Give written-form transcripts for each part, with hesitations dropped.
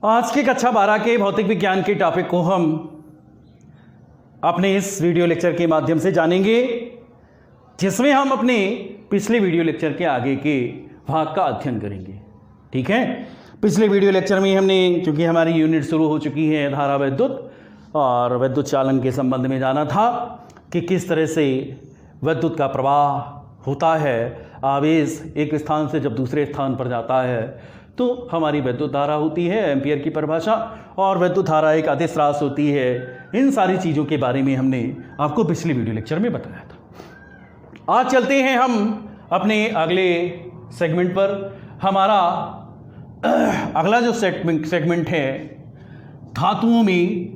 आज की कक्षा 12 के भौतिक विज्ञान के टॉपिक को हम अपने इस वीडियो लेक्चर के माध्यम से जानेंगे, जिसमें हम अपने पिछले वीडियो लेक्चर के आगे के भाग का अध्ययन करेंगे। ठीक है, पिछले वीडियो लेक्चर में हमने, चूंकि हमारी यूनिट शुरू हो चुकी है धारा विद्युत और विद्युत चालन के संबंध में, जाना था कि किस तरह से विद्युत का प्रवाह होता है। आवेश एक स्थान से जब दूसरे स्थान पर जाता है तो हमारी विद्युत धारा होती है, एम्पियर की परिभाषा, और विद्युत धारा एक अदिश राशि होती है। इन सारी चीज़ों के बारे में हमने आपको पिछले वीडियो लेक्चर में बताया था। आज चलते हैं हम अपने अगले सेगमेंट पर। हमारा अगला जो सेगमेंट है, धातुओं में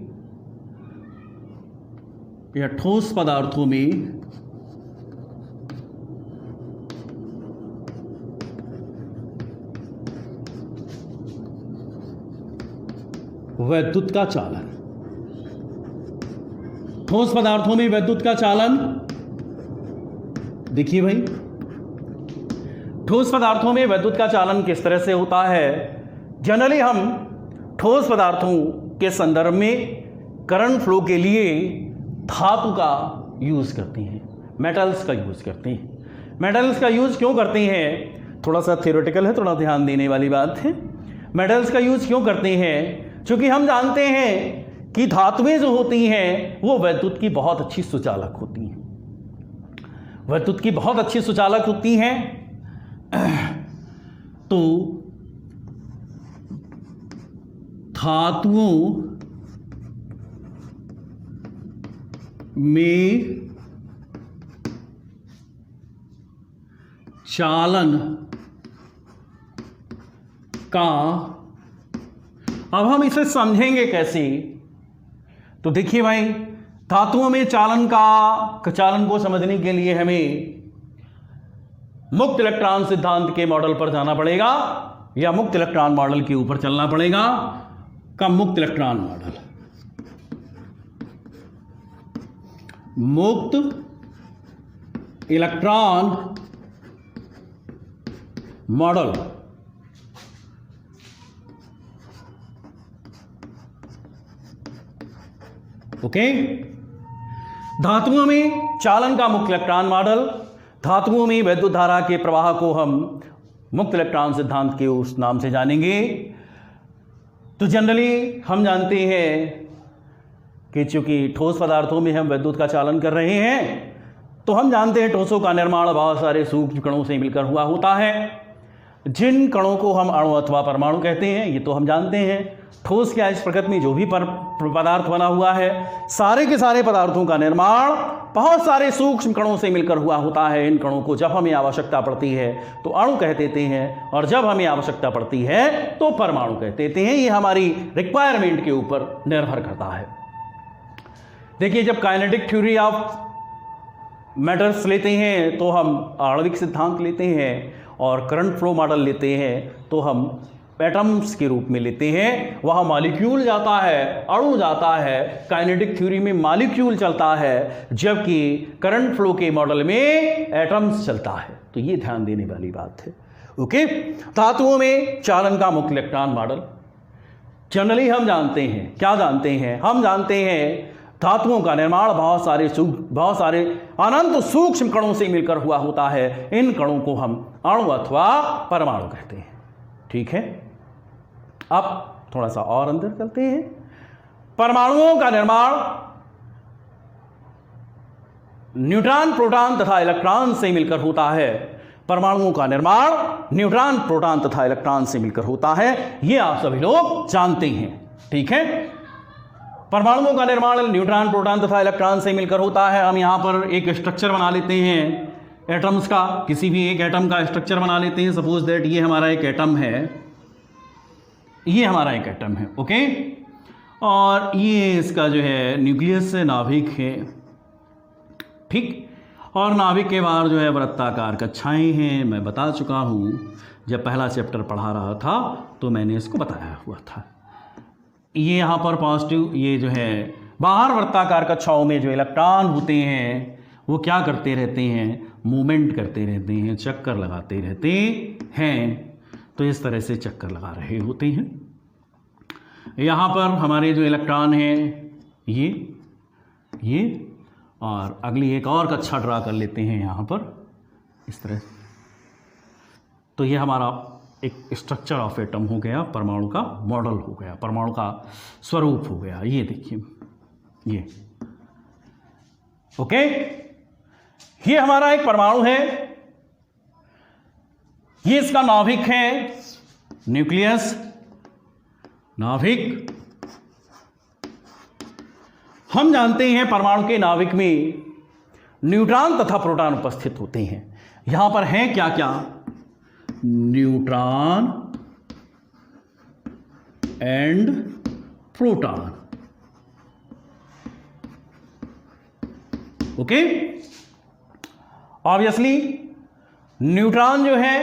या ठोस पदार्थों में विद्युत का चालन। ठोस पदार्थों में विद्युत का चालन, देखिए भाई, ठोस पदार्थों में विद्युत का चालन किस तरह से होता है। जनरली हम ठोस पदार्थों के संदर्भ में करंट फ्लो के लिए धातु का यूज करते हैं, मेटल्स का यूज करते हैं। मेटल्स का यूज क्यों करते हैं, थोड़ा सा थ्योरेटिकल है, थोड़ा ध्यान देने वाली बात है। मेटल्स का यूज क्यों करते हैं, क्योंकि हम जानते हैं कि धातुएं जो होती हैं वो विद्युत की बहुत अच्छी सुचालक होती हैं, विद्युत की बहुत अच्छी सुचालक होती हैं। तो धातुओं में चालन का, अब हम इसे समझेंगे कैसे। तो देखिए भाई, धातुओं में चालन को समझने के लिए हमें मुक्त इलेक्ट्रॉन सिद्धांत के मॉडल पर जाना पड़ेगा, या मुक्त इलेक्ट्रॉन मॉडल के ऊपर चलना पड़ेगा। कब मुक्त इलेक्ट्रॉन मॉडल, मुक्त इलेक्ट्रॉन मॉडल। ओके, धातुओं में चालन का मुक्त इलेक्ट्रॉन मॉडल, धातुओं में विद्युत धारा के प्रवाह को हम मुक्त इलेक्ट्रॉन सिद्धांत के उस नाम से जानेंगे। तो जनरली हम जानते हैं कि चूंकि ठोस पदार्थों में हम विद्युत का चालन कर रहे हैं, तो हम जानते हैं ठोसों का निर्माण बहुत सारे सूक्ष्म कणों से मिलकर हुआ होता है, जिन कणों को हम अणु अथवा परमाणु कहते हैं। ये तो हम जानते हैं। ठोस क्या, इस प्रकृति में जो भी पदार्थ बना हुआ है, सारे के सारे पदार्थों का निर्माण बहुत सारे सूक्ष्म कणों से मिलकर हुआ होता है। इन कणों को जब हमें आवश्यकता पड़ती है तो अणु कह देते हैं, और जब हमें आवश्यकता पड़ती है तो परमाणु कह देते हैं। ये हमारी रिक्वायरमेंट के ऊपर निर्भर करता है। देखिए, जब काइनेटिक थ्योरी ऑफ मैटर्स लेते हैं तो हम आणविक सिद्धांत लेते हैं, और करंट फ्लो मॉडल लेते हैं तो हम एटम्स के रूप में लेते हैं। वहाँ मॉलिक्यूल जाता है, अणु जाता है। काइनेटिक थ्योरी में मॉलिक्यूल चलता है, जबकि करंट फ्लो के मॉडल में एटम्स चलता है। तो ये ध्यान देने वाली बात है। ओके, धातुओं में चालन का मुक्त इलेक्ट्रॉन मॉडल जनरली हम जानते हैं। क्या जानते हैं, हम जानते हैं धातुओं का निर्माण बहुत सारे अनंत सूक्ष्म कणों से मिलकर हुआ होता है। इन कणों को हम अणु अथवा परमाणु कहते हैं। ठीक है, अब थोड़ा सा और अंदर चलते हैं। परमाणुओं का निर्माण न्यूट्रॉन, प्रोटॉन तथा इलेक्ट्रॉन से मिलकर होता है। परमाणुओं का निर्माण न्यूट्रॉन, प्रोटॉन तथा इलेक्ट्रॉन से मिलकर होता है। ये आप सभी लोग जानते हैं। ठीक है, परमाणुओं का निर्माण न्यूट्रॉन, प्रोटॉन तथा इलेक्ट्रॉन से मिलकर होता है। हम यहां पर एक स्ट्रक्चर बना लेते हैं एटम्स का, किसी भी एक एटम का स्ट्रक्चर बना लेते हैं। सपोज दैट ये हमारा एक एटम है, ये हमारा एक एटम है। ओके, और ये इसका जो है न्यूक्लियस से नाभिक है। ठीक, और नाभिक के बाहर जो है वृत्ताकार कक्षाएं हैं। मैं बता चुका हूँ, जब पहला चैप्टर पढ़ा रहा था तो मैंने इसको बताया हुआ था। ये यहाँ पर पॉजिटिव, ये जो है बाहर वृत्ताकार कक्षाओं में जो इलेक्ट्रॉन होते हैं वो क्या करते रहते हैं, मूवमेंट करते रहते हैं, चक्कर लगाते रहते हैं। तो इस तरह से चक्कर लगा रहे होते हैं। यहाँ पर हमारे जो इलेक्ट्रॉन हैं ये और अगली एक और कक्षा ड्रा कर लेते हैं यहाँ पर इस तरह। तो ये हमारा एक स्ट्रक्चर ऑफ एटम हो गया, परमाणु का मॉडल हो गया, परमाणु का स्वरूप हो गया। ये देखिए ये ओके, ये हमारा एक परमाणु है, ये इसका नाभिक है, न्यूक्लियस, नाभिक। हम जानते हैं परमाणु के नाभिक में न्यूट्रॉन तथा प्रोटॉन उपस्थित होते हैं। यहां पर हैं क्या क्या? Neutron and proton. Okay, obviously neutron जो है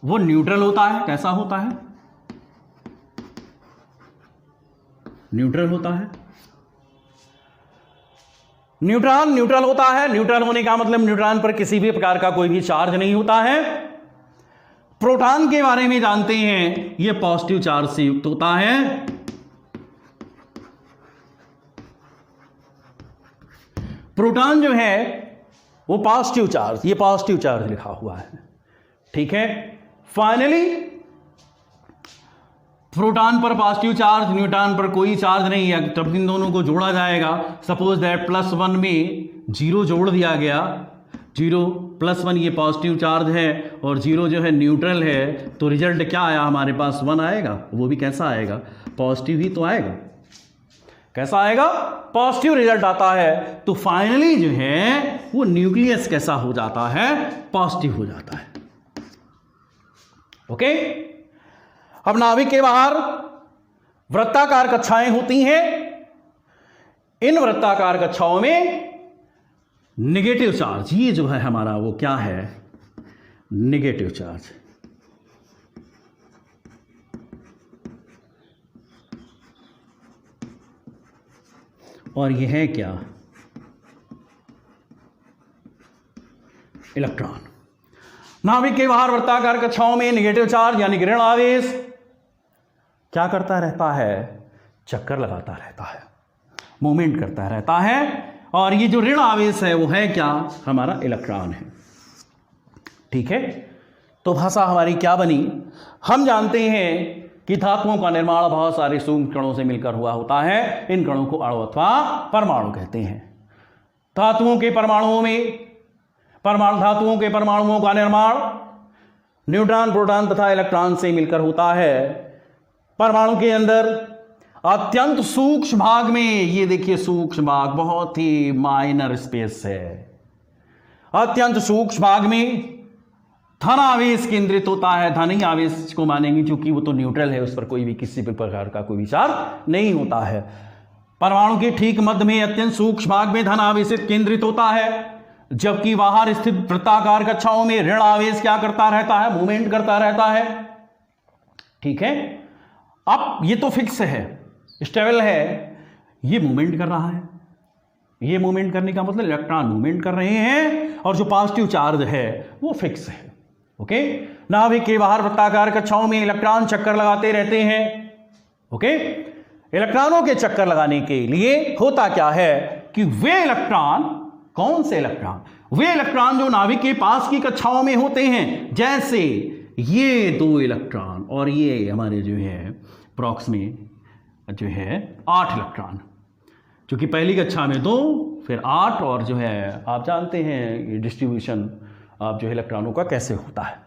वो न्यूट्रल होता है। कैसा होता है? न्यूट्रल होता है। न्यूट्रॉन न्यूट्रल होता है। न्यूट्रल होने का मतलब न्यूट्रॉन पर किसी भी प्रकार का कोई भी चार्ज नहीं होता है। प्रोटॉन के बारे में जानते हैं, यह पॉजिटिव चार्ज से युक्त होता है। प्रोटॉन जो है वो पॉजिटिव चार्ज, ये पॉजिटिव चार्ज लिखा हुआ है, ठीक है। फाइनली प्रोटॉन पर पॉजिटिव चार्ज, न्यूट्रॉन पर कोई चार्ज नहीं है। तब इन दोनों को जोड़ा जाएगा। सपोज दैट +1 में 0 जोड़ दिया गया, 0 + 1 ये पॉजिटिव चार्ज है और 0 जो है न्यूट्रल है, तो रिजल्ट क्या आया हमारे पास? 1 आएगा। वो भी कैसा आएगा? पॉजिटिव ही तो आएगा। कैसा आएगा? पॉजिटिव रिजल्ट आता है। तो फाइनली जो है वो न्यूक्लियस कैसा हो जाता है? पॉजिटिव हो जाता है। ओके, अब नाभिक के बाहर वृत्ताकार कक्षाएं होती हैं। इन वृत्ताकार कक्षाओं में नेगेटिव चार्ज, ये जो है हमारा वो क्या है? Negative charge. और ये है क्या? इलेक्ट्रॉन। नाभिक के बाहर वृत्ताकार कक्षाओं में नेगेटिव चार्ज यानी ऋण आवेश क्या करता रहता है? चक्कर लगाता रहता है, मूवमेंट करता रहता है। और ये जो ऋण आवेश है वो है क्या? हमारा इलेक्ट्रॉन है, ठीक है। तो भाषा हमारी क्या बनी? हम जानते हैं कि धातुओं का निर्माण बहुत सारे सूक्ष्म कणों से मिलकर हुआ होता है। इन कणों को अणु अथवा परमाणु कहते हैं। धातुओं के परमाणुओं में धातुओं के परमाणुओं का निर्माण न्यूट्रॉन, प्रोटॉन तथा इलेक्ट्रॉन से मिलकर होता है। परमाणु के अंदर अत्यंत सूक्ष्म भाग में, ये देखिए सूक्ष्म भाग, बहुत ही माइनर स्पेस है। अत्यंत सूक्ष्म भाग में धन आवेश केंद्रित होता है। धन ही आवेश को मानेंगे क्योंकि वो तो न्यूट्रल है, उस पर कोई भी किसी भी प्रकार का कोई विचार नहीं होता है। परमाणु के ठीक मध्य में अत्यंत सूक्ष्म भाग में धन आवेश केंद्रित होता है, जबकि बाहर स्थित वृत्ताकार कक्षाओं में ऋण आवेश क्या करता रहता है? मूवमेंट करता रहता है, ठीक है। अब ये तो फिक्स है, स्टेबल है, ये मूवमेंट कर रहा है। ये मूवमेंट करने का मतलब इलेक्ट्रॉन मूवमेंट कर रहे हैं और जो पॉजिटिव चार्ज है वो फिक्स है। ओके, नाभिक के बाहर वृत्ताकार कक्षाओं में इलेक्ट्रॉन चक्कर लगाते रहते हैं। ओके, इलेक्ट्रॉनों के चक्कर लगाने के लिए होता क्या है कि वे इलेक्ट्रॉन, कौन से इलेक्ट्रॉन? वे इलेक्ट्रॉन जो नाभिक के पास की कक्षाओं में होते हैं, जैसे ये 2 इलेक्ट्रॉन और ये हमारे जो है प्रॉक्स में जो है 8 इलेक्ट्रॉन, क्योंकि पहली कक्षा में 2 फिर 8 और जो है आप जानते हैं ये डिस्ट्रीब्यूशन आप जो है इलेक्ट्रॉनों का कैसे होता है।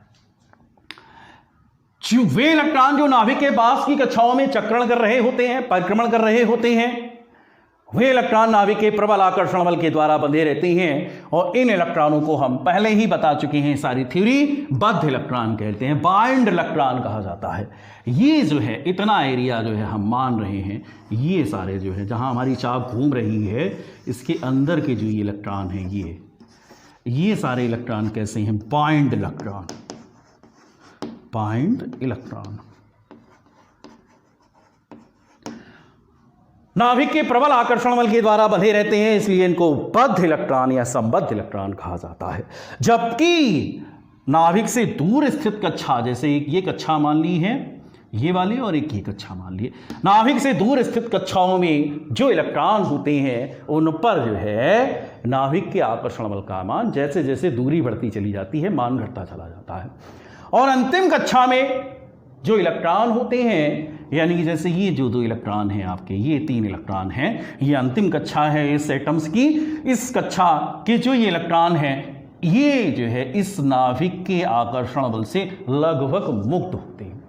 वे इलेक्ट्रॉन जो नाभिक के पास की कक्षाओं में चक्रण कर रहे होते हैं, परिक्रमण कर रहे होते हैं, वे इलेक्ट्रॉन नाभिक के प्रबल आकर्षण बल के द्वारा बंधे रहते हैं। और इन इलेक्ट्रॉनों को हम पहले ही बता चुके हैं, सारी थ्योरी, बद्ध इलेक्ट्रॉन कहते हैं, बाइंड इलेक्ट्रॉन कहा जाता है। ये जो है इतना एरिया जो है हम मान रहे हैं, ये सारे जो है जहां हमारी चाप घूम रही है, इसके अंदर के जो ये इलेक्ट्रॉन हैं, ये सारे इलेक्ट्रॉन कैसे हैं? Bind electron. बाइंड इलेक्ट्रॉन नाभिक के प्रबल आकर्षण बल के द्वारा बंधे रहते हैं, इसलिए इनको बद्ध इलेक्ट्रॉन या संबद्ध इलेक्ट्रॉन कहा जाता है। जबकि नाभिक से दूर स्थित कक्षा, जैसे ये कक्षा मान ली है, ये वाली और एक ये कक्षा मान लिए। नाभिक से दूर स्थित कक्षाओं में जो इलेक्ट्रॉन होते हैं उन पर जो है नाभिक के आकर्षण बल का मान जैसे जैसे दूरी बढ़ती चली जाती है मान घटता चला जाता है। और अंतिम कक्षा में जो इलेक्ट्रॉन होते हैं, यानी कि जैसे ये जो 2 इलेक्ट्रॉन हैं आपके, ये 3 इलेक्ट्रॉन हैं, ये अंतिम कक्षा है इस एटम्स की। इस कक्षा के जो ये इलेक्ट्रॉन हैं ये जो है इस नाभिक के आकर्षण बल से लगभग मुक्त होते हैं।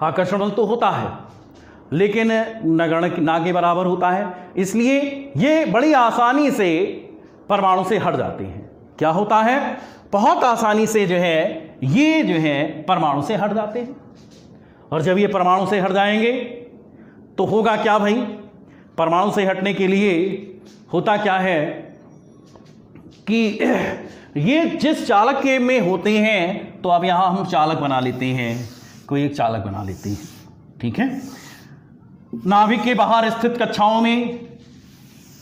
आकर्षण बल तो होता है लेकिन नगण्य ना के बराबर होता है, इसलिए ये बड़ी आसानी से परमाणु से हट जाते हैं। क्या होता है, बहुत आसानी से जो है ये जो है परमाणु से हट जाते हैं। और जब ये परमाणु से हट जाएंगे तो होगा क्या भाई, परमाणु से हटने के लिए होता क्या है कि ये जिस चालक के में होते हैं, तो अब यहां हम चालक बना लेते हैं, कोई एक चालक बना लेते हैं, ठीक है। नाभिक के बाहर स्थित कक्षाओं में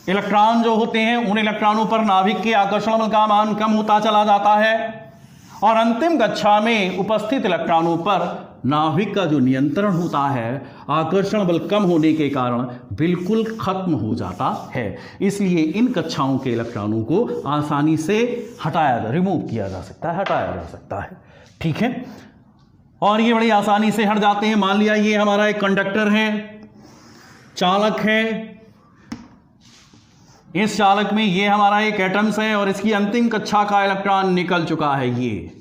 इलेक्ट्रॉन जो होते हैं उन इलेक्ट्रॉनों पर नाभिक के आकर्षण बल का मान कम होता चला जाता है और अंतिम कक्षा में उपस्थित इलेक्ट्रॉनों पर नाभिक का जो नियंत्रण होता है आकर्षण बल कम होने के कारण बिल्कुल खत्म हो जाता है। इसलिए इन कक्षाओं के इलेक्ट्रॉनों को आसानी से रिमूव किया जा सकता है, हटाया जा सकता है, ठीक है। और ये बड़ी आसानी से हट जाते हैं। मान लिया ये हमारा एक कंडक्टर है, चालक है, इस चालक में ये हमारा एक एटम्स है और इसकी अंतिम कक्षा का इलेक्ट्रॉन निकल चुका है। ये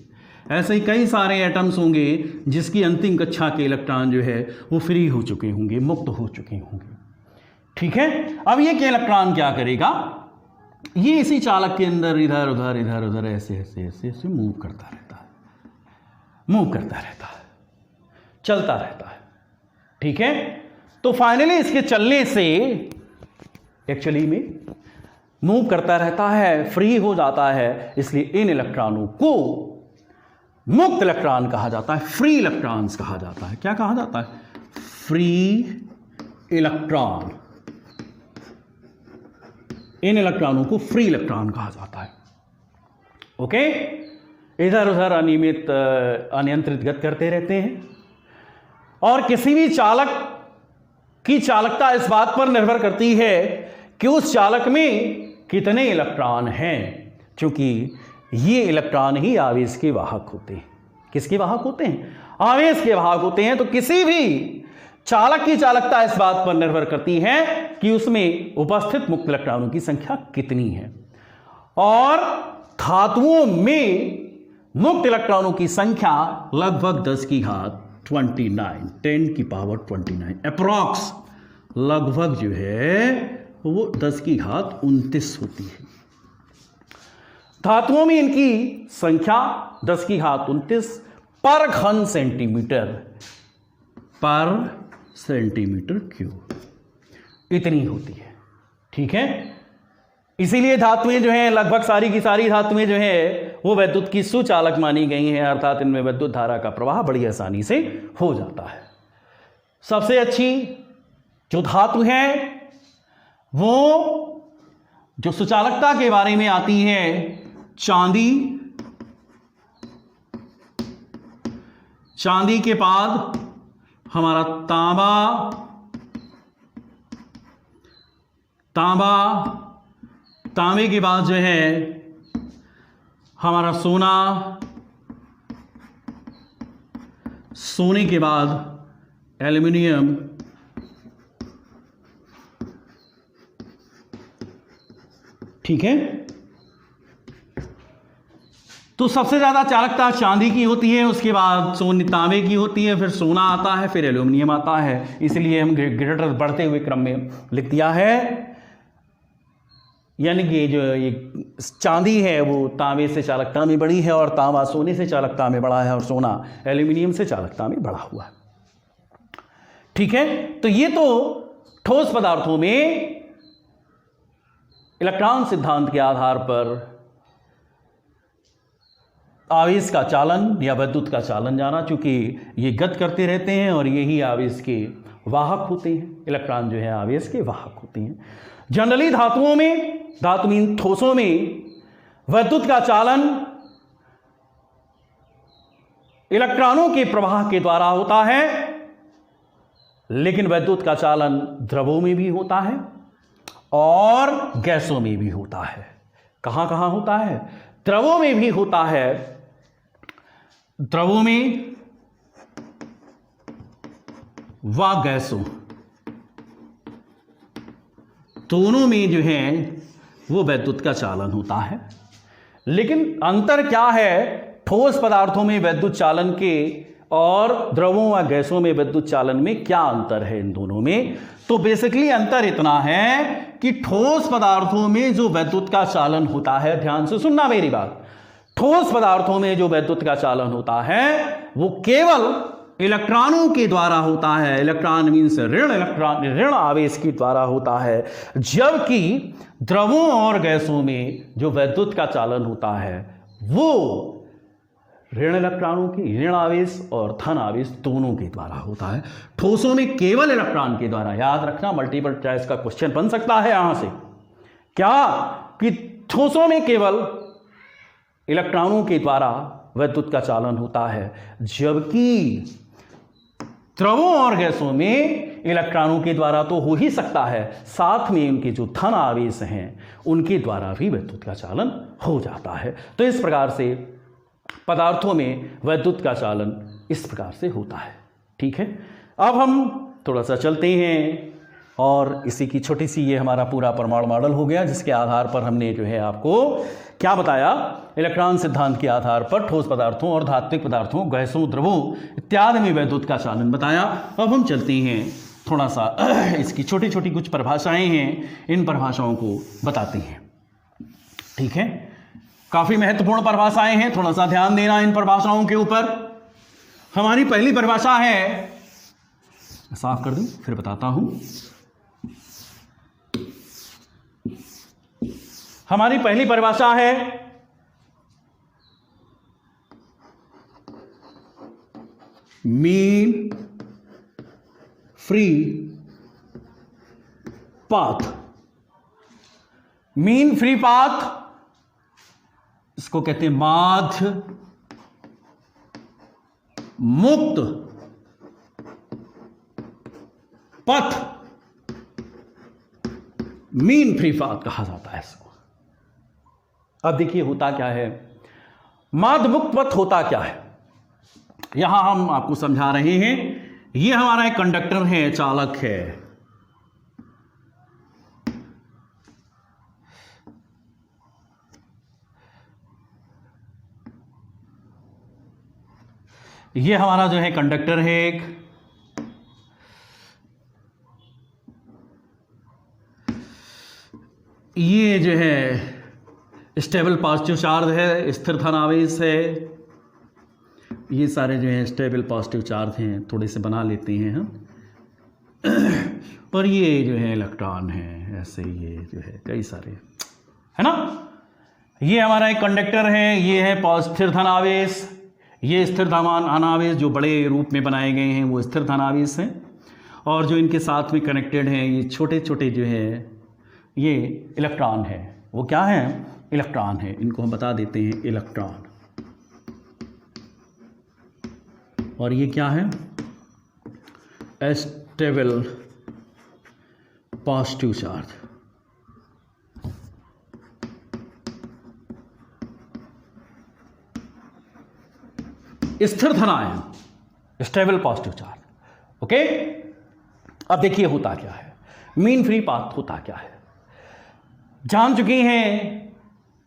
ऐसे ही कई सारे एटम्स होंगे जिसकी अंतिम कक्षा के इलेक्ट्रॉन जो है वो फ्री हो चुके होंगे, मुक्त हो चुके होंगे, ठीक है। अब ये इलेक्ट्रॉन क्या करेगा, ये इसी चालक के अंदर इधर उधर इधर उधर ऐसे ऐसे ऐसे ऐसे मूव करता रहता है, मूव करता रहता है, चलता रहता है, ठीक है। तो फाइनली इसके चलने से एक्चुअली में मूव करता रहता है, फ्री हो जाता है, इसलिए इन इलेक्ट्रॉनों को मुक्त इलेक्ट्रॉन कहा जाता है, फ्री इलेक्ट्रॉन्स कहा जाता है। क्या कहा जाता है, फ्री इलेक्ट्रॉन। इन इलेक्ट्रॉनों को फ्री इलेक्ट्रॉन कहा जाता है, ओके। इधर उधर अनियमित अनियंत्रित गति करते रहते हैं और किसी भी चालक की चालकता इस बात पर निर्भर करती है कि उस चालक में कितने इलेक्ट्रॉन हैं, क्योंकि ये इलेक्ट्रॉन ही आवेश के वाहक होते हैं। किसके वाहक होते हैं, आवेश के वाहक होते हैं। तो किसी भी चालक की चालकता इस बात पर निर्भर करती है कि उसमें उपस्थित मुक्त इलेक्ट्रॉनों की संख्या कितनी है। और धातुओं में मुक्त इलेक्ट्रॉनों की संख्या लगभग 10 की घात 29 अप्रॉक्स, लगभग जो है वो 10 की घात 29 होती है। धातुओं में इनकी संख्या 10 की घात 29 पर घन सेंटीमीटर क्यूब इतनी होती है, ठीक है। इसीलिए धातुएं जो हैं लगभग सारी की सारी धातुएं जो हैं वो विद्युत की सुचालक मानी गई हैं, अर्थात इनमें विद्युत धारा का प्रवाह बड़ी आसानी से हो जाता है। सबसे अच्छी जो धातु है वो जो सुचालकता के बारे में आती है, चांदी, चांदी के बाद हमारा तांबा, तांबे के बाद जो है हमारा सोना, सोने के बाद एल्युमिनियम, ठीक है। तो सबसे ज्यादा चालकता चांदी की होती है, उसके बाद तांबे की होती है, फिर सोना आता है, फिर एल्युमिनियम आता है। इसलिए हम ग्रेडेड बढ़ते हुए क्रम में लिख दिया है, यानी कि जो ये चांदी है वो तांबे से चालकता में बड़ी है और तांबा सोने से चालकता में बड़ा है और सोना एल्युमिनियम से चालकता में बढ़ा हुआ है, ठीक है। तो ये तो ठोस पदार्थों में इलेक्ट्रॉन सिद्धांत के आधार पर आवेश का चालन या विद्युत का चालन जाना, चूंकि ये गति करते रहते हैं और यही आवेश के वाहक होते हैं। इलेक्ट्रॉन जो है आवेश के वाहक होते हैं। जनरली धातुओं में, धातुहीन ठोसों में विद्युत का चालन इलेक्ट्रॉनों के प्रवाह के द्वारा होता है, लेकिन वैद्युत का चालन द्रवों में भी होता है और गैसों में भी होता है। कहां कहां होता है? द्रवों में भी होता है। द्रवों में व गैसों दोनों में जो है वो वैद्युत का चालन होता है। लेकिन अंतर क्या है ठोस पदार्थों में वैद्युत चालन के और द्रवों व गैसों में विद्युत चालन में क्या अंतर है इन दोनों में? तो बेसिकली अंतर इतना है कि ठोस पदार्थों में जो वैद्युत का चालन होता है, ध्यान से सुनना मेरी बात, ठोस पदार्थों में जो वैद्युत का चालन होता है वो केवल इलेक्ट्रॉनों के द्वारा होता है। इलेक्ट्रॉन मीन्स ऋण आवेश के द्वारा होता है, जबकि द्रवों और गैसों में जो वैद्युत का चालन होता है वो ऋण इलेक्ट्रॉनों की, ऋण आवेश और धन आवेश दोनों के द्वारा होता है। ठोसों में केवल इलेक्ट्रॉन के द्वारा। याद रखना, मल्टीपल चॉइस का क्वेश्चन बन सकता है यहां से, क्या कि ठोसों में केवल इलेक्ट्रॉनों के द्वारा वैद्युत का चालन होता है, जबकि द्रवों और गैसों में इलेक्ट्रॉनों के द्वारा तो हो ही सकता है, साथ में उनके जो धन आवेश हैं उनके द्वारा भी वैद्युत का चालन हो जाता है। तो इस प्रकार से पदार्थों में वैद्युत का चालन इस प्रकार से होता है। ठीक है, अब हम थोड़ा सा चलते हैं और इसी की छोटी सी ये हमारा पूरा परमाणु मॉडल हो गया, जिसके आधार पर हमने जो है आपको क्या बताया, इलेक्ट्रॉन सिद्धांत के आधार पर ठोस पदार्थों और धात्विक पदार्थों, गैसों, द्रवों इत्यादि में वैद्युत का चालन बताया। अब हम चलते हैं थोड़ा सा इसकी छोटी छोटी कुछ परिभाषाएं हैं, इन परिभाषाओं को बताते हैं। ठीक है, काफी महत्वपूर्ण परिभाषाएं हैं, थोड़ा सा ध्यान देना इन परिभाषाओं के ऊपर। हमारी पहली परिभाषा है, साफ कर दूं फिर बताता हूं। हमारी पहली परिभाषा है mean free path. Mean free path, इसको कहते हैं माध्य मुक्त पथ। मीन फ्री पाथ कहा जाता है इसको। अब देखिए होता क्या है, माध्य मुक्त पथ होता क्या है, यहां हम आपको समझा रहे हैं। यह हमारा एक कंडक्टर है, चालक है। यह हमारा जो है कंडक्टर है एक, ये जो है स्टेबल पॉजिटिव चार्ज है, स्थिर धन आवेश है। ये सारे जो है स्टेबल पॉजिटिव चार्ज हैं, थोड़े से बना लेते हैं हम। और ये जो है इलेक्ट्रॉन है, ऐसे ये जो है कई सारे, है ना। ये हमारा एक कंडक्टर है, ये है स्थिर धन आवेश। ये स्थिर धन आवेश जो बड़े रूप में बनाए गए हैं वो स्थिर धन आवेश हैं, और जो इनके साथ में कनेक्टेड हैं ये छोटे छोटे जो है ये इलेक्ट्रॉन है। वो क्या है? इलेक्ट्रॉन है। इनको हम बता देते हैं इलेक्ट्रॉन। और ये क्या है? Stable positive charge. स्थिर धन ion, stable positive charge. Okay, अब देखिए होता क्या है, मीन फ्री पाथ होता क्या है। जान चुके हैं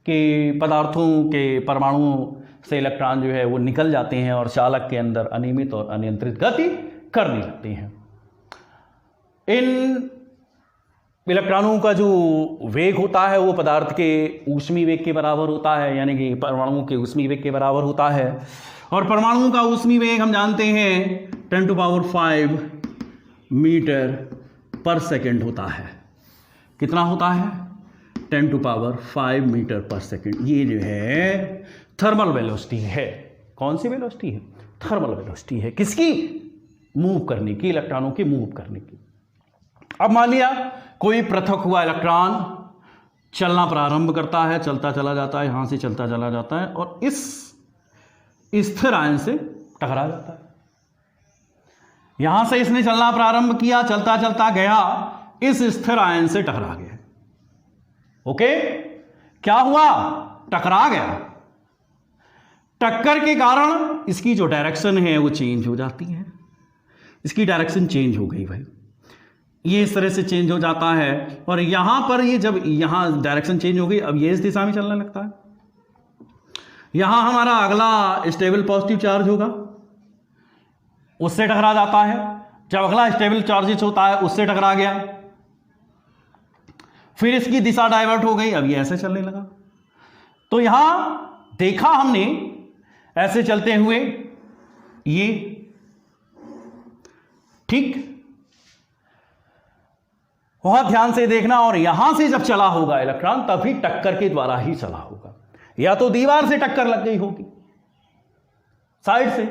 कि पदार्थों के परमाणुओं से इलेक्ट्रॉन जो है वो निकल जाते हैं और चालक के अंदर अनियमित और अनियंत्रित गति करने लगते हैं। इन इलेक्ट्रॉनों का जो वेग होता है वो पदार्थ के ऊष्मीय वेग के बराबर होता है, यानी कि परमाणुओं के ऊष्मीय वेग के बराबर होता है। और परमाणुओं का ऊष्मीय वेग हम जानते हैं 10⁵ मीटर पर सेकेंड होता है। कितना होता है? 10⁵ मीटर पर सेकेंड। ये जो है थर्मल वेलोसिटी है। कौन सी वेलोसिटी है? थर्मल वेलोसिटी है। किसकी? मूव करने की, इलेक्ट्रॉनों की मूव करने की। अब मान लिया कोई पृथक हुआ इलेक्ट्रॉन चलना प्रारंभ करता है, चलता चला जाता है, यहां से चलता चला जाता है और इस स्थिर आयन से टकरा जाता है। यहां से इसने चलना प्रारंभ किया, चलता चलता गया, इस स्थिर आयन से टकरा गया। ओके, क्या हुआ? टकरा गया। टक्कर के कारण इसकी जो डायरेक्शन है वो चेंज हो जाती है। इसकी डायरेक्शन चेंज हो गई भाई, ये इस तरह से चेंज हो जाता है। और यहां पर ये जब यहां डायरेक्शन चेंज हो गई, अब ये इस दिशा में चलने लगता है। यहां हमारा अगला स्टेबल पॉजिटिव चार्ज होगा, उससे टकरा जाता है। जब अगला स्टेबल चार्जेस होता है उससे टकरा गया, फिर इसकी दिशा डाइवर्ट हो गई, अब ये ऐसे चलने लगा। तो यहां देखा हमने ऐसे चलते हुए ये, ठीक, बहुत ध्यान से देखना। और यहां से जब चला होगा इलेक्ट्रॉन तभी टक्कर के द्वारा ही चला होगा, या तो दीवार से टक्कर लग गई होगी साइड से,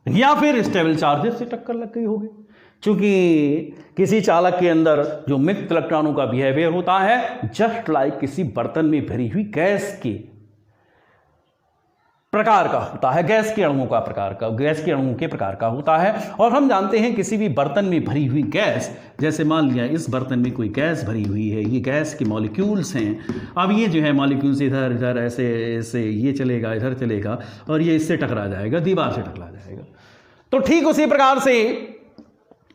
या फिर स्टेबल चार्जेस से टक्कर लग गई होगी। क्योंकि किसी चालक के अंदर जो मुक्त इलेक्ट्रॉनों का बिहेवियर होता है जस्ट लाइक किसी बर्तन में भरी हुई गैस के प्रकार का होता है, गैस के अणुओं का प्रकार का, गैस के अणुओं के प्रकार का होता है। और हम जानते हैं किसी भी बर्तन में भरी हुई गैस, जैसे मान लिया इस बर्तन में कोई गैस भरी हुई है, ये गैस के मॉलिक्यूल्स हैं। अब ये जो है मॉलिक्यूल्स इधर इधर ऐसे ऐसे ये चलेगा, इधर चलेगा, और ये इससे टकरा जाएगा, दीवार से टकरा जाएगा। तो ठीक उसी प्रकार से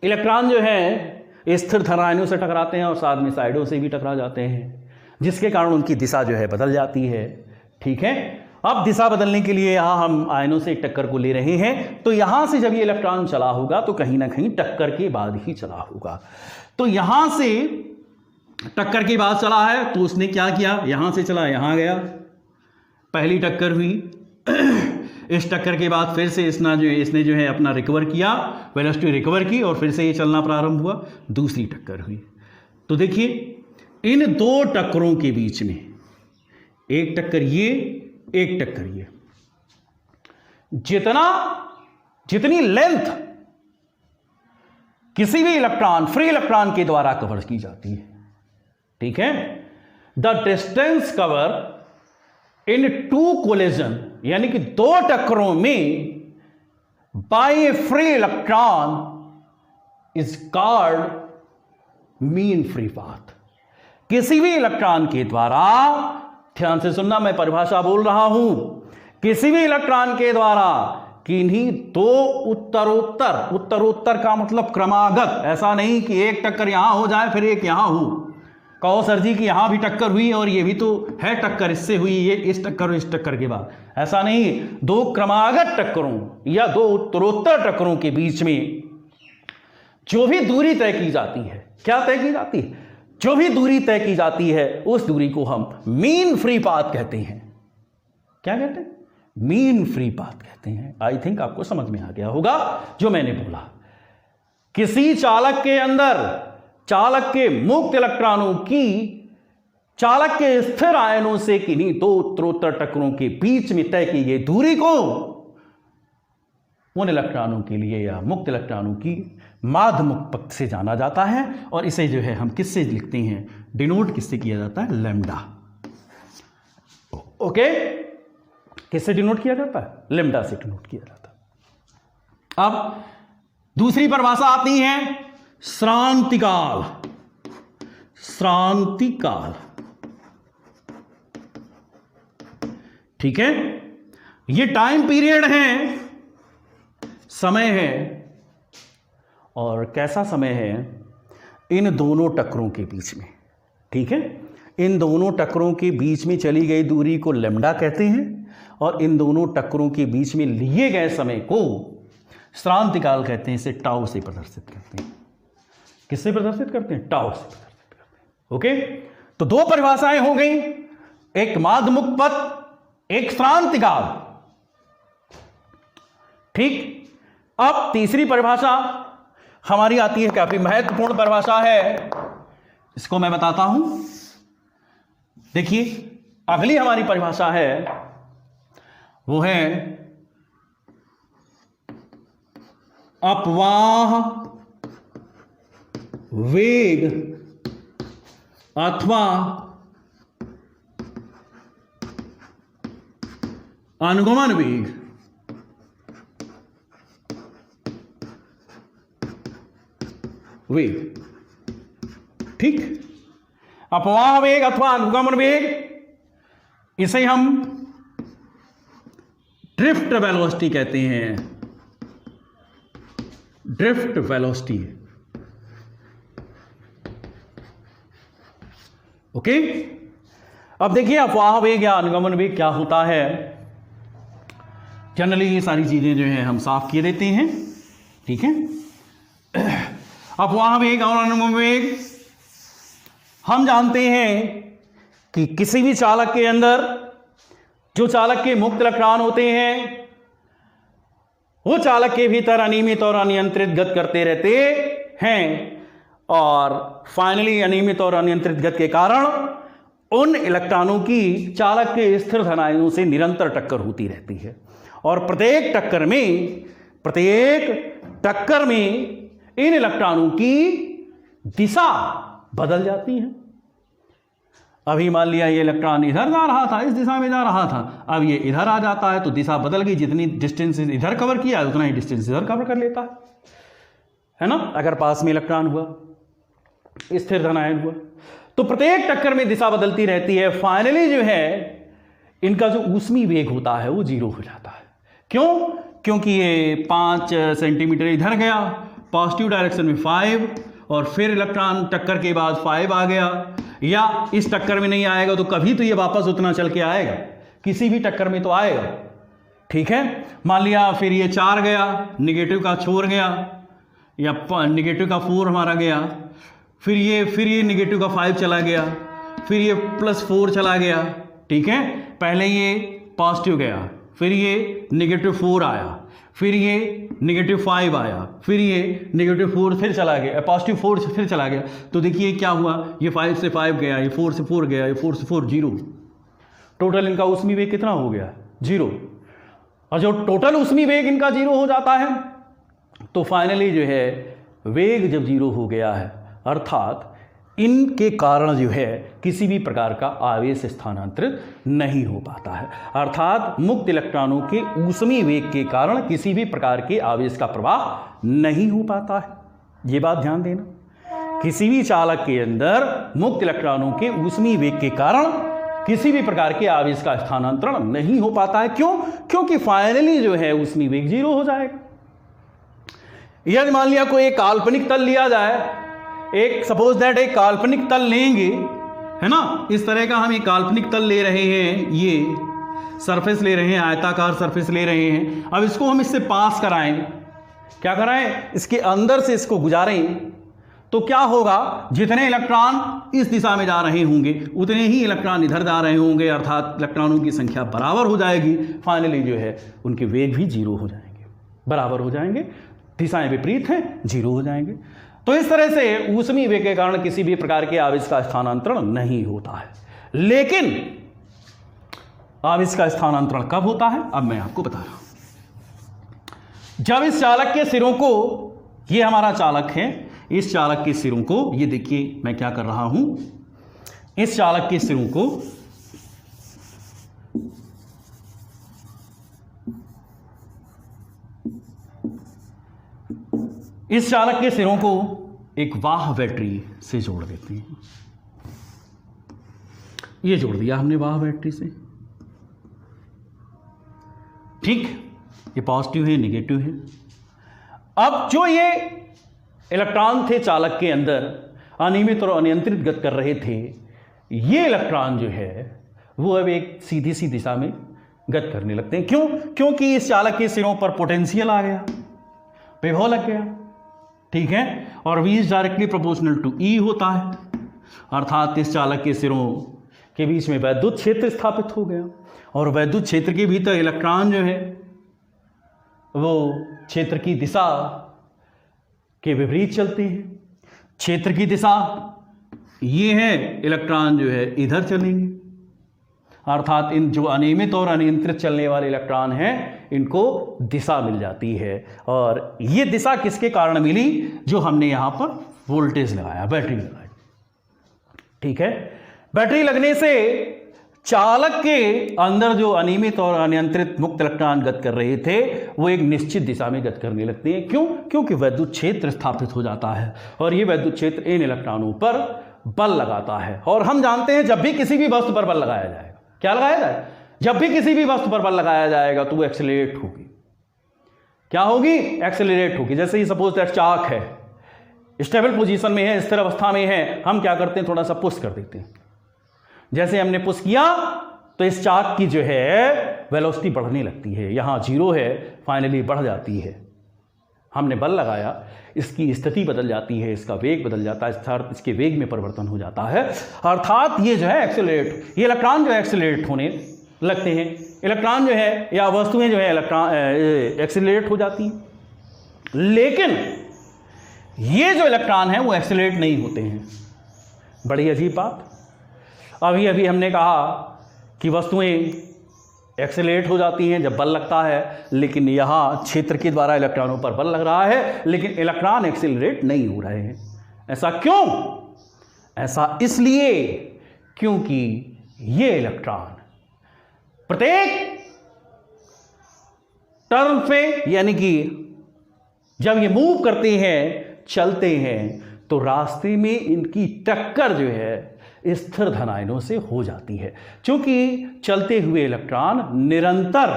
इलेक्ट्रॉन जो है स्थिर धन आयनों से टकराते हैं और साथ में साइडों से भी टकरा जाते हैं, जिसके कारण उनकी दिशा जो है बदल जाती है। ठीक है, अब दिशा बदलने के लिए यहां हम आयनों से एक टक्कर को ले रहे हैं। तो यहां से जब ये इलेक्ट्रॉन चला होगा तो कहीं ना कहीं टक्कर के बाद ही चला होगा। तो यहां से टक्कर के बाद चला है तो उसने क्या किया, यहां से चला, यहां गया, पहली टक्कर हुई। इस टक्कर के बाद फिर से इसने जो है अपना रिकवर किया, वेलोसिटी रिकवर की, और फिर से ये चलना प्रारंभ हुआ, दूसरी टक्कर हुई। तो देखिए इन दो टक्करों के बीच में एक टक्कर ये, एक टक्कर ये, जितनी लेंथ किसी भी इलेक्ट्रॉन फ्री इलेक्ट्रॉन के द्वारा कवर की जाती है, ठीक है, the distance cover in two collision, यानी कि दो टक्करों में by a free electron is called mean free path. किसी भी इलेक्ट्रॉन के द्वारा, ध्यान से सुनना, मैं परिभाषा बोल रहा हूं, किसी भी इलेक्ट्रॉन के द्वारा किन्हीं दो उत्तरोत्तर का मतलब क्रमागत, ऐसा नहीं कि एक टक्कर यहां हो जाए फिर एक यहां हो। कहो सर जी कि यहां भी टक्कर हुई और ये भी तो है टक्कर, इससे हुई, ये इस टक्कर इस टक्कर के बाद, ऐसा नहीं। दो क्रमागत टक्करों या दो उत्तरोत्तर टक्करों के बीच में जो भी दूरी तय की जाती है, क्या तय की जाती है, जो भी दूरी तय की जाती है उस दूरी को हम मीन फ्री पाथ कहते हैं। क्या कहते हैं? मीन फ्री पाथ कहते हैं। आई थिंक आपको समझ में आ गया होगा जो मैंने बोला। किसी चालक के अंदर चालक के मुक्त इलेक्ट्रॉनों की चालक के स्थिर आयनों से किन्हीं दो उत्तरोत्तर टक्करों के बीच में तय की गई दूरी को उन इलेक्ट्रॉनों के लिए या मुक्त इलेक्ट्रॉनों की माध्य मुक्त पथ से जाना जाता है। और इसे जो है हम किससे लिखते हैं, डिनोट किससे किया जाता है, लैम्डा। ओके, किससे डिनोट किया जाता है, लैम्डा से डिनोट किया जाता है। अब दूसरी परिभाषा आती है श्रांतिकाल। श्रांतिकाल, ठीक है, ये टाइम पीरियड है, समय है। और कैसा समय है, इन दोनों टक्करों के बीच में, ठीक है, इन दोनों टक्करों के बीच में चली गई दूरी को लैम्डा कहते हैं और इन दोनों टक्करों के बीच में लिए गए समय को श्रांतिकाल कहते हैं। इसे टाउ से प्रदर्शित करते हैं। किससे प्रदर्शित करते हैं, टाउ से प्रदर्शित करते हैं। ओके, तो दो परिभाषाएं हो गई, एक माध्य मुक्त पथ, एक श्रांतिकाल, ठीक। अब तीसरी परिभाषा हमारी आती है, काफी महत्वपूर्ण परिभाषा है, इसको मैं बताता हूं। देखिए अगली हमारी परिभाषा है वो है अपवाह वेग अथवा अनुगमन वेग। वेग। ठीक, अपवाह वेग अथवा अनुगमन वेग, इसे हम ड्रिफ्ट वेलोसिटी कहते हैं। Drift velocity. ओके, अब देखिए अपवाह वेग या अनुगमन वेग क्या होता है। जनरली ये सारी चीजें जो है हम साफ किए देते हैं। ठीक है, अपवाह वेग और अनुगमन वेग हम जानते हैं कि किसी भी चालक के अंदर जो चालक के मुक्त इलेक्ट्रॉन होते हैं वो चालक के भीतर अनियमित और अनियंत्रित गति करते रहते हैं, और फाइनली अनियमित और अनियंत्रित गति के कारण उन इलेक्ट्रॉनों की चालक के स्थिर धन आयनों से निरंतर टक्कर होती रहती है, और प्रत्येक टक्कर में इन इलेक्ट्रॉनों की दिशा बदल जाती है। अभी मान लिया ये इलेक्ट्रॉन इधर जा रहा था, इस दिशा में जा रहा था, अब ये इधर आ जाता है तो दिशा बदल गई। जितनी डिस्टेंस इधर कवर किया उतना ही डिस्टेंस इधर कवर कर लेता है ना। अगर पास में इलेक्ट्रॉन हुआ, स्थिर धन आयन हुआ, तो प्रत्येक टक्कर में दिशा बदलती रहती है। फाइनली जो है इनका जो ऊष्मी वेग होता है वो 0 हो जाता है। क्यों? क्योंकि ये 5 सेंटीमीटर इधर गया पॉजिटिव डायरेक्शन में 5, और फिर इलेक्ट्रॉन टक्कर के बाद 5 आ गया, या इस टक्कर में नहीं आएगा तो कभी तो ये वापस उतना चल के आएगा, किसी भी टक्कर में तो आएगा। ठीक है, मान लिया फिर ये 4 गया, निगेटिव का छोड़ गया, या निगेटिव का 4 हमारा गया, फिर ये निगेटिव का 5 चला गया, फिर ये +4 चला गया। ठीक है, पहले ये पॉजिटिव गया, फिर ये -4 आया, फिर ये -5 आया, फिर ये -4 फिर चला गया, +4 फिर चला गया। तो देखिए क्या हुआ, ये 5 से 5 गया, ये 4 से 4 गया, ये 4 से 4 0। टोटल इनका ऊष्मी वेग कितना हो गया? 0। और जो टोटल ऊष्मी वेग इनका 0 हो जाता है तो फाइनली जो है वेग जब 0 हो गया है, अर्थात इनके कारण जो है किसी भी प्रकार का आवेश स्थानांतरित नहीं हो पाता है। अर्थात मुक्त इलेक्ट्रॉनों के ऊष्मी वेग के कारण किसी भी प्रकार के आवेश का प्रवाह नहीं हो पाता है। ये बात ध्यान देना, किसी भी चालक के अंदर मुक्त इलेक्ट्रॉनों के ऊष्मी वेग के कारण किसी भी प्रकार के आवेश का स्थानांतरण नहीं हो पाता है। क्यों? क्योंकि फाइनली जो है ऊष्मी वेग 0 हो जाएगा। यदि मान लिया कोई एक काल्पनिक तल लिया जाए, एक सपोज दैट एक काल्पनिक तल लेंगे, है ना, इस तरह का हम एक काल्पनिक तल ले रहे हैं, ये सरफेस ले रहे हैं, आयताकार सरफेस ले रहे हैं। अब इसको हम इससे पास कराएं, क्या कराएं, इसके अंदर से इसको गुजारें, तो क्या होगा, जितने इलेक्ट्रॉन इस दिशा में जा रहे होंगे उतने ही इलेक्ट्रॉन इधर जा रहे होंगे, अर्थात इलेक्ट्रॉनों की संख्या बराबर हो जाएगी। फाइनली जो है उनके वेग भी 0 हो जाएंगे, बराबर हो जाएंगे, दिशाएं विपरीत हैं, 0 हो जाएंगे। तो इस तरह से ऊष्मी वेग के कारण किसी भी प्रकार के आवेश का स्थानांतरण नहीं होता है। लेकिन आवेश का स्थानांतरण कब होता है, अब मैं आपको बता रहा हूं। जब इस चालक के सिरों को, ये हमारा चालक है, इस चालक के सिरों को, ये देखिए मैं क्या कर रहा हूं, इस चालक के सिरों को एक वाह बैटरी से जोड़ देते हैं। ये जोड़ दिया हमने वाह बैटरी से। ठीक, ये पॉजिटिव है, नेगेटिव है। अब जो ये इलेक्ट्रॉन थे चालक के अंदर अनियमित और अनियंत्रित गति कर रहे थे, ये इलेक्ट्रॉन जो है वो अब एक सीधी सी दिशा में गति करने लगते हैं। क्यों? क्योंकि इस चालक के सिरों पर पोटेंशियल आ गया, विभव लग गया। ठीक है, और V is directly proportional to E होता है, अर्थात इस चालक के सिरों के बीच में वैद्युत क्षेत्र स्थापित हो गया, और वैद्युत क्षेत्र के भीतर इलेक्ट्रॉन जो है वो क्षेत्र की दिशा के विपरीत चलते हैं। क्षेत्र की दिशा ये है, इलेक्ट्रॉन जो है इधर चलेंगे, अर्थात इन जो अनियमित और अनियंत्रित चलने वाले इलेक्ट्रॉन हैं इनको दिशा मिल जाती है। और ये दिशा किसके कारण मिली? जो हमने यहां पर वोल्टेज लगाया, बैटरी लगाई। ठीक है, बैटरी लगने से चालक के अंदर जो अनियमित और अनियंत्रित मुक्त इलेक्ट्रॉन गति कर रहे थे वो एक निश्चित दिशा में गति करने लगते हैं। क्यों? क्योंकि वैद्युत क्षेत्र स्थापित हो जाता है और ये वैद्युत क्षेत्र इन इलेक्ट्रॉनों पर बल लगाता है। और हम जानते हैं जब भी किसी भी वस्तु पर बल लगाया जाएगा, क्या लगाया जाए, जब भी किसी भी वस्तु पर बल लगाया जाएगा तो वो एक्सेलरेट होगी। क्या होगी? एक्सेलरेट होगी। जैसे ही सपोज दैट चाक है, स्टेबल पोजीशन में है, स्थिर अवस्था में है, हम क्या करते हैं, थोड़ा सा पुश कर देते हैं। जैसे हमने पुश किया तो इस चाक की जो है वेलोसिटी बढ़ने लगती है, यहां 0 है, फाइनली बढ़ जाती है। हमने बल लगाया, इसकी स्थिति बदल जाती है, इसका वेग बदल जाता है, इसके वेग में परिवर्तन हो जाता है, अर्थात ये जो है एक्सेलरेट, ये इलेक्ट्रॉन जो है एक्सेलरेट होने लगते हैं। इलेक्ट्रॉन जो है या वस्तुएं जो है इलेक्ट्रॉन एक्सेलरेट हो जाती हैं। लेकिन ये जो इलेक्ट्रॉन है वो एक्सेलरेट नहीं होते हैं। बड़ी अजीब बात। अभी अभी हमने कहा कि वस्तुएं एक्सेलरेट हो जाती हैं जब बल लगता है, लेकिन यहाँ क्षेत्र के द्वारा इलेक्ट्रॉनों पर बल लग रहा है लेकिन इलेक्ट्रॉन एक्सेलरेट नहीं हो रहे हैं। ऐसा क्यों? ऐसा इसलिए क्योंकि ये इलेक्ट्रॉन प्रत्येक टर्न पे, यानी कि जब ये मूव करते हैं, चलते हैं, तो रास्ते में इनकी टक्कर जो है स्थिर धन आयनों से हो जाती है। क्योंकि चलते हुए इलेक्ट्रॉन निरंतर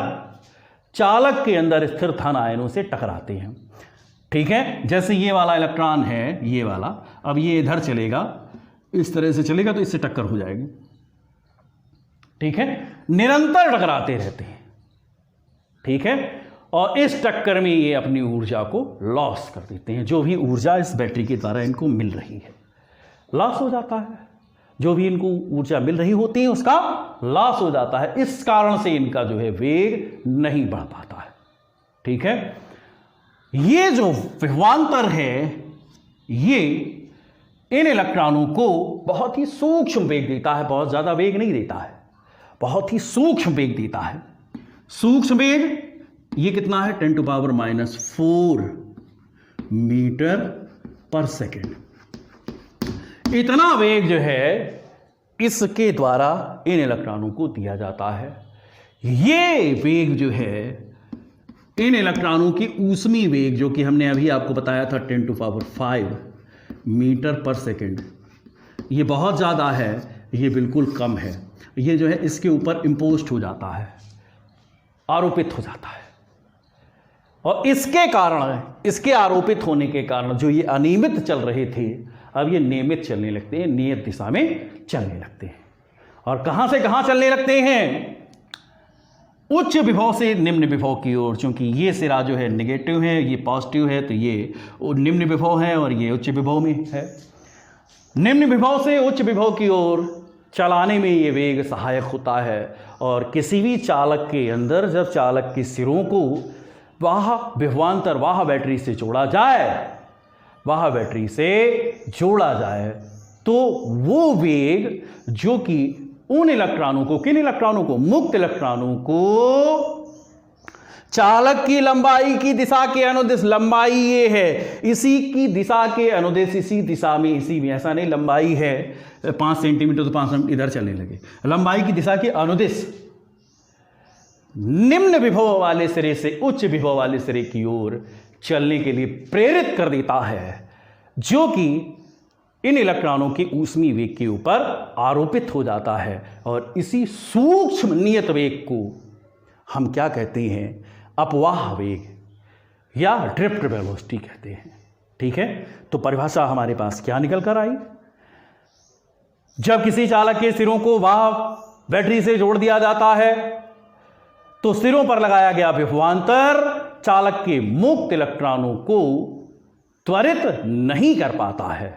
चालक के अंदर स्थिर धन आयनों से टकराते हैं। ठीक है, जैसे ये वाला इलेक्ट्रॉन है, ये वाला, अब ये इधर चलेगा, इस तरह से चलेगा तो इससे टक्कर हो जाएगी। ठीक है, निरंतर टकराते रहते हैं। ठीक है, और इस टक्कर में ये अपनी ऊर्जा को लॉस कर देते हैं। जो भी ऊर्जा इस बैटरी के द्वारा इनको मिल रही है लॉस हो जाता है। जो भी इनको ऊर्जा मिल रही होती है उसका लॉस हो जाता है। इस कारण से इनका जो है वेग नहीं बढ़ पाता है। ठीक है, ये जो विभवांतर है ये इन इलेक्ट्रॉनों को बहुत ही सूक्ष्म वेग देता है, बहुत ज्यादा वेग नहीं देता है, बहुत ही सूक्ष्म वेग देता है। सूक्ष्म वेग ये कितना है? 10⁻⁴ मीटर पर सेकेंड। इतना वेग जो है इसके द्वारा इन इलेक्ट्रॉनों को दिया जाता है। ये वेग जो है इन इलेक्ट्रॉनों की ऊष्मीय वेग, जो कि हमने अभी आपको बताया था 10⁵ मीटर पर सेकेंड, ये बहुत ज़्यादा है, ये बिल्कुल कम है। ये जो है इसके ऊपर इम्पोज्ड हो जाता है, आरोपित हो जाता है। और इसके कारण, इसके आरोपित होने के कारण जो ये अनियमित चल रहे थे अब ये नियमित चलने लगते हैं, नियत दिशा में चलने लगते हैं। और कहां से कहां चलने लगते हैं? उच्च विभव से निम्न विभव की ओर। चूंकि ये सिरा जो है नेगेटिव है, ये पॉजिटिव है, तो ये निम्न विभव है और ये उच्च विभव में है। निम्न विभव से उच्च विभव की ओर चलाने में ये वेग सहायक होता है। और किसी भी चालक के अंदर जब चालक के सिरों को वाह विभवांतर, वाह बैटरी से जोड़ा जाए, वाह बैटरी से जोड़ा जाए, तो वो वेग जो कि उन इलेक्ट्रॉनों को, किन इलेक्ट्रॉनों को? मुक्त इलेक्ट्रॉनों को चालक की लंबाई की दिशा के अनुदिश, लंबाई ये है, इसी की दिशा के अनुदिश, इसी दिशा में, इसी में, ऐसा नहीं लंबाई है 5 सेंटीमीटर तो 5 सेंटीमीटर इधर चलने लगे, लंबाई की दिशा के अनुदिश निम्न विभव वाले सिरे से उच्च विभव वाले सिरे की ओर चलने के लिए प्रेरित कर देता है, जो कि इन इलेक्ट्रॉनों के ऊष्मीय वेग के ऊपर आरोपित हो जाता है। और इसी सूक्ष्म नियत वेग को हम क्या कहते हैं? अपवाह वेग या ड्रिफ्ट वेलोसिटी कहते हैं। ठीक है, तो परिभाषा हमारे पास क्या निकल कर आई? जब किसी चालक के सिरों को वाह बैटरी से जोड़ दिया जाता है तो सिरों पर लगाया गया विभवांतर चालक के मुक्त इलेक्ट्रॉनों को त्वरित नहीं कर पाता है।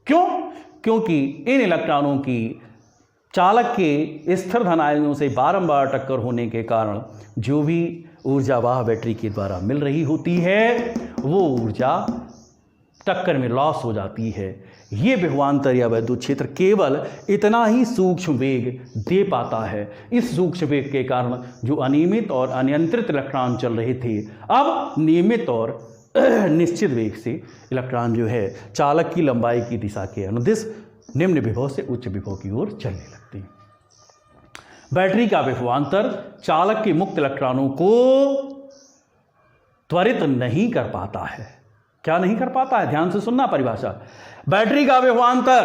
क्यों? क्योंकि इन इलेक्ट्रॉनों की चालक के स्थिर धन आयनों से बारंबार टक्कर होने के कारण जो भी ऊर्जा वाह बैटरी के द्वारा मिल रही होती है वो ऊर्जा टक्कर में लॉस हो जाती है। ये विभवांतर या वैद्युत क्षेत्र केवल इतना ही सूक्ष्म वेग दे पाता है। इस सूक्ष्म वेग के कारण जो अनियमित और अनियंत्रित इलेक्ट्रॉन चल रहे थे, अब नियमित और निश्चित वेग से इलेक्ट्रॉन जो है चालक की लंबाई की दिशा के अनुदिश निम्न विभव से उच्च विभव की ओर चलने लगते हैं। बैटरी का विभवांतर चालक के मुक्त इलेक्ट्रॉनों को त्वरित नहीं कर पाता है। क्या नहीं कर पाता है? ध्यान से सुनना परिभाषा। बैटरी का विभवांतर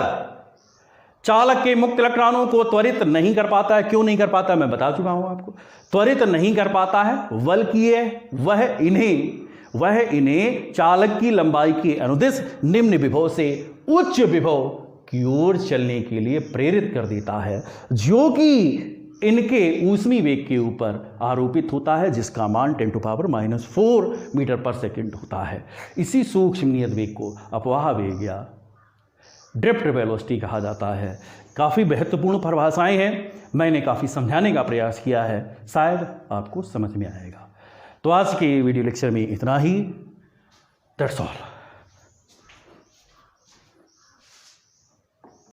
चालक के मुक्त इलेक्ट्रॉनों को त्वरित नहीं कर पाता है। क्यों नहीं कर पाता है? मैं बता चुका हूं आपको। त्वरित नहीं कर पाता है बल्कि वह इन्हें चालक की लंबाई के अनुदिश निम्न विभव से उच्च विभव की ओर चलने के लिए प्रेरित कर देता है, जो कि इनके ऊष्मी वेग के ऊपर आरोपित होता है, जिसका मान 10⁻⁴ मीटर पर सेकंड होता है। इसी सूक्ष्म नियत वेग को अपवाह वेग या ड्रिफ्ट वेलोसिटी कहा जाता है। काफ़ी महत्वपूर्ण परिभाषाएं हैं, मैंने काफ़ी समझाने का प्रयास किया है, शायद आपको समझ में आएगा। तो आज के वीडियो लेक्चर में इतना ही। That's all.